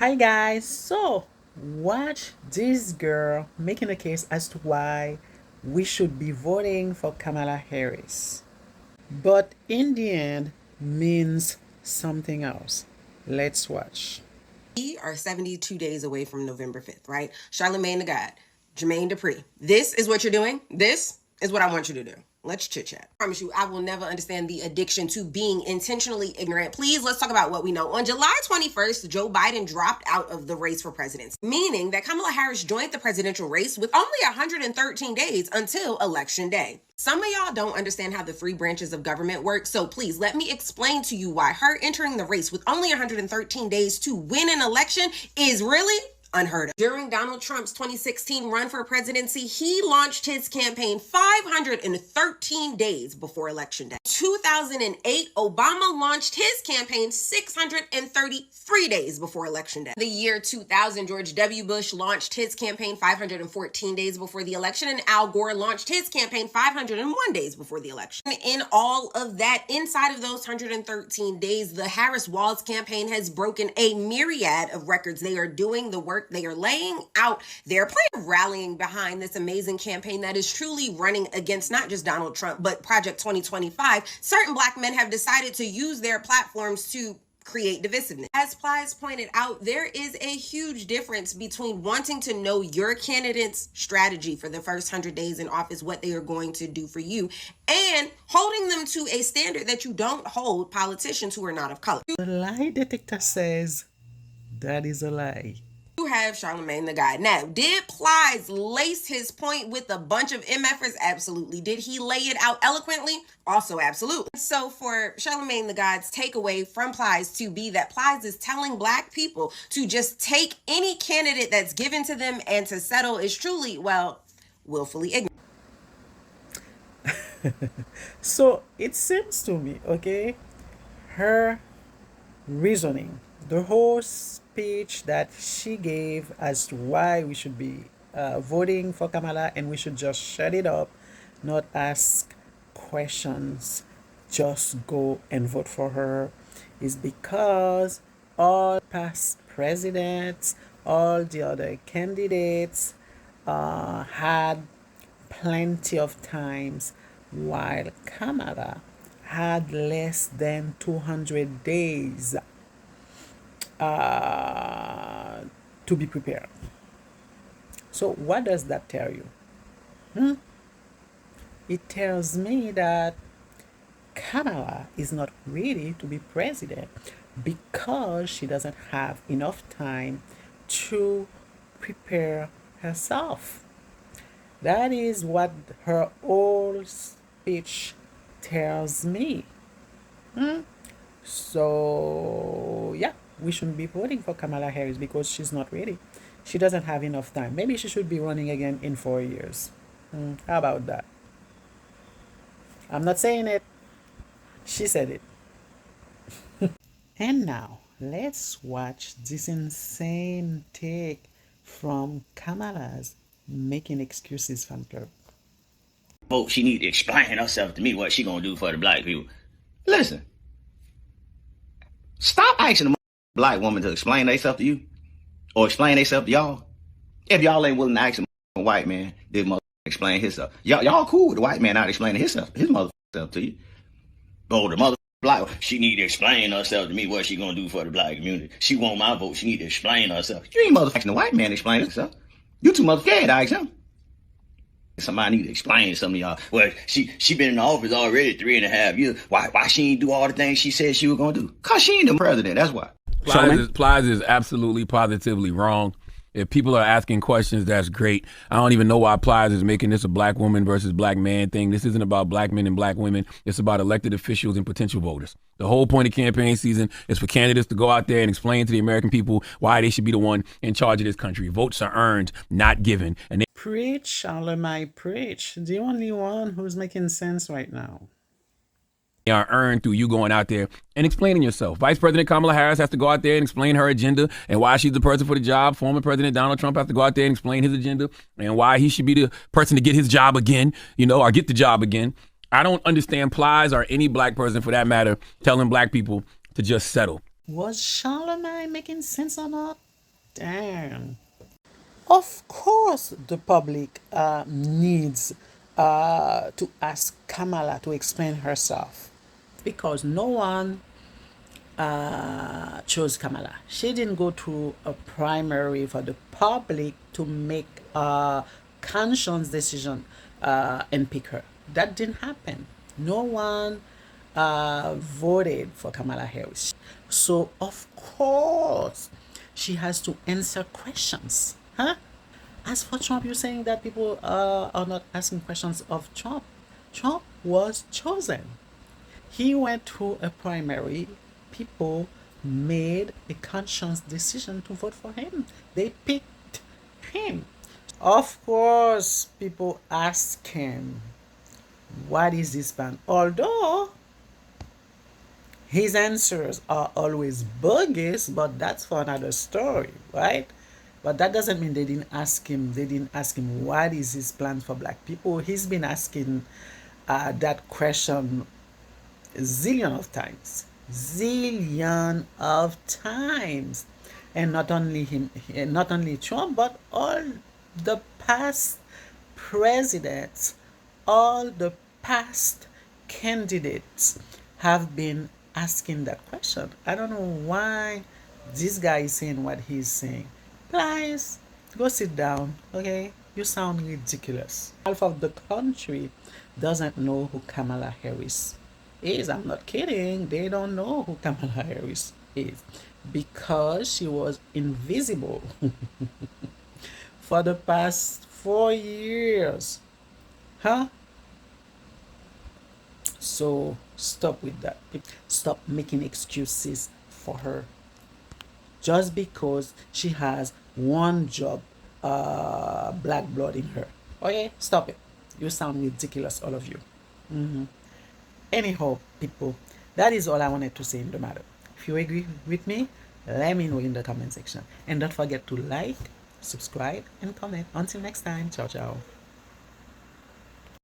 Hi guys, so watch this girl making a case as to why we should be voting for Kamala Harris. But in the end means something else. Let's watch. We are 72 days away from November 5th, right? Charlemagne the God, Jermaine Dupri. This is what you're doing. This is what I want you to do. Let's chit chat. I promise you, I will never understand the addiction to being intentionally ignorant. Please, let's talk about what we know. On July 21st, Joe Biden dropped out of the race for president, meaning that Kamala Harris joined the presidential race with only 113 days until Election Day. Some of y'all don't understand how the three branches of government work, so please let me explain to you why her entering the race with only 113 days to win an election is really unheard of. During Donald Trump's 2016 run for presidency, he launched his campaign 513 days before Election Day. 2008, Obama launched his campaign 633 days before Election Day. The year 2000, George W. Bush launched his campaign 514 days before the election, and Al Gore launched his campaign 501 days before the election. In all of that, inside of those 113 days, the Harris-Walz campaign has broken a myriad of records. They are doing the work. They are laying out their plan, rallying behind this amazing campaign that is truly running against not just Donald Trump, but Project 2025. Certain Black men have decided to use their platforms to create divisiveness. As Plies pointed out, there is a huge difference between wanting to know your candidate's strategy for the first 100 days in office, what they are going to do for you, and holding them to a standard that you don't hold politicians who are not of color. The lie detector says that is a lie. You have Charlemagne the God. Now, did Plies lace his point with a bunch of MFers? Absolutely. Did he lay it out eloquently? Also, absolutely. So for Charlemagne the God's takeaway from Plies to be that Plies is telling Black people to just take any candidate that's given to them and to settle is truly, well, willfully ignorant. So it seems to me, okay, her reasoning, the whole speech that she gave as to why we should be voting for Kamala and we should just shut it up, not ask questions, just go and vote for her, is because all past presidents, all the other candidates had plenty of times, while Kamala had less than 200 days to be prepared. So, what does that tell you? It tells me that Kamala is not ready to be president because she doesn't have enough time to prepare herself. That is what her whole speech tells me. So, yeah, we shouldn't be voting for Kamala Harris because she's not ready. She doesn't have enough time. Maybe she should be running again in 4 years. How about that? I'm not saying it. She said it. And now, let's watch this insane take from Kamala's making excuses fan club. Vote, she need to explain herself to me what she gonna do for the Black people. Listen, stop asking a Black woman to explain themselves to you or explain themselves to y'all. If y'all ain't willing to ask a white man, this mother explain himself. Y'all cool with the white man not explaining his mother self to you. But the mother Black, she need to explain herself to me what she gonna do for the Black community. She want my vote. She need to explain herself. You ain't motherfucking the white man explain himself. You too motherfucking ask him. Somebody need to explain to some of y'all. Well, she been in the office already 3.5 years. Why she ain't do all the things she said she was gonna do? Cause she ain't the president. That's why. Plies is absolutely positively wrong. If people are asking questions, that's great. I don't even know why Plies is making this a Black woman versus Black man thing. This isn't about Black men and Black women. It's about elected officials and potential voters. The whole point of campaign season is for candidates to go out there and explain to the American people why they should be the one in charge of this country. Votes are earned, not given. And Preach, Charlemagne, preach. The only one who's making sense right now. they are earned through you going out there and explaining yourself. Vice President Kamala Harris has to go out there and explain her agenda and why she's the person for the job. Former President Donald Trump has to go out there and explain his agenda and why he should be the person to get his job again, or get the job again. I don't understand Plies or any Black person for that matter telling Black people to just settle. Was Charlemagne making sense or not? Damn. Of course, the public needs to ask Kamala to explain herself because no one chose Kamala. She didn't go to a primary for the public to make a conscious decision and pick her. That didn't happen. No one voted for Kamala Harris. So, of course, she has to answer questions. Huh? As for Trump, you're saying that people are not asking questions of Trump. Trump was chosen. He went through a primary. People made a conscious decision to vote for him. They picked him. Of course, people ask him, what is this ban? Although his answers are always bogus, but that's for another story, right? But that doesn't mean they didn't ask him. They didn't ask him what is his plan for black people. He's been asking that question zillion of times, zillion of times, and not only him, not only Trump, but all the past presidents, all the past candidates have been asking that question. I don't know why this guy is saying what he's saying. Guys, go sit down, okay? You sound ridiculous. Half of the country doesn't know who Kamala Harris is. I'm not kidding. They don't know who Kamala Harris is because she was invisible for the past 4 years. Huh? So stop with that. Stop making excuses for her just because she has one job, black blood in her. Okay, stop it. You sound ridiculous, all of you. Anyhow, people, that is all I wanted to say in the matter. If you agree with me, let me know in the comment section. And don't forget to like, subscribe, and comment. Until next time, ciao, ciao.